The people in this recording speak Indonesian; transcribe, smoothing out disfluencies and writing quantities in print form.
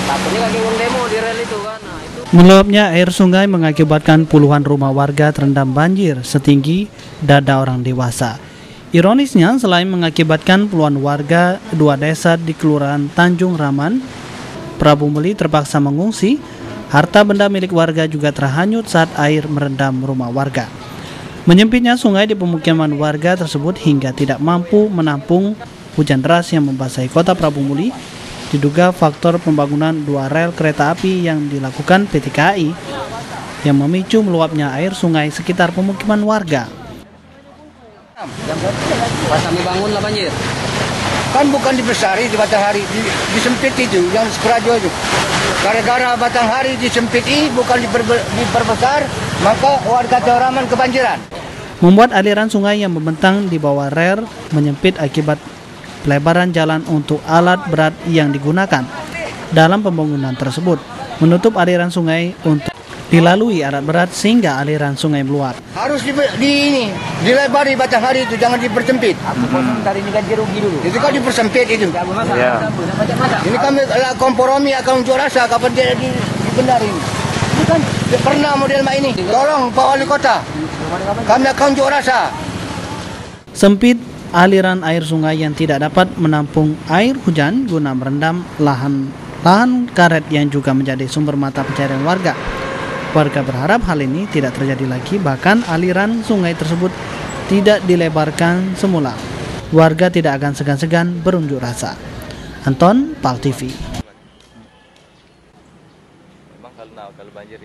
Takutnya kaki demo di rel itu kan. Nah, itu. Meluapnya air sungai mengakibatkan puluhan rumah warga terendam banjir setinggi dada orang dewasa. Ironisnya, selain mengakibatkan puluhan warga dua desa di Kelurahan Tanjung Raman, Prabu Muli terpaksa mengungsi. Harta benda milik warga juga terhanyut saat air merendam rumah warga. Menyempitnya sungai di pemukiman warga tersebut hingga tidak mampu menampung hujan deras yang membasahi kota Prabu Muli. Diduga faktor pembangunan dua rel kereta api yang dilakukan PT KAI yang memicu meluapnya air sungai sekitar pemukiman warga. Pas kami bangun lah banjir. Kan bukan dibesari di Batanghari, disempit itu yang Sekerajo itu. Gara-gara Batanghari disempit bukan diperbesar, maka warga Teoraman kebanjiran. Membuat aliran sungai yang membentang di bawah rel menyempit akibat pelebaran jalan untuk alat berat yang digunakan dalam pembangunan tersebut, menutup aliran sungai untuk dilalui alat berat sehingga aliran sungai meluap. Harus dilebari Batanghari itu, jangan dipersempit. Dari ini ganti rugi dulu. Itu kan dipersempit itu. Ya. Ini kami kompromi akan unjuk rasa kapan dia dibenarin. Ini kan pernah model ini. Tolong Pak Wali Kota, kami akan unjuk rasa. Sempit aliran air sungai yang tidak dapat menampung air hujan guna merendam lahan karet yang juga menjadi sumber mata pencaharian warga. Warga berharap hal ini tidak terjadi lagi, bahkan aliran sungai tersebut tidak dilebarkan semula. Warga tidak akan segan-segan berunjuk rasa. Anton, PAL TV. Memang kalau banjir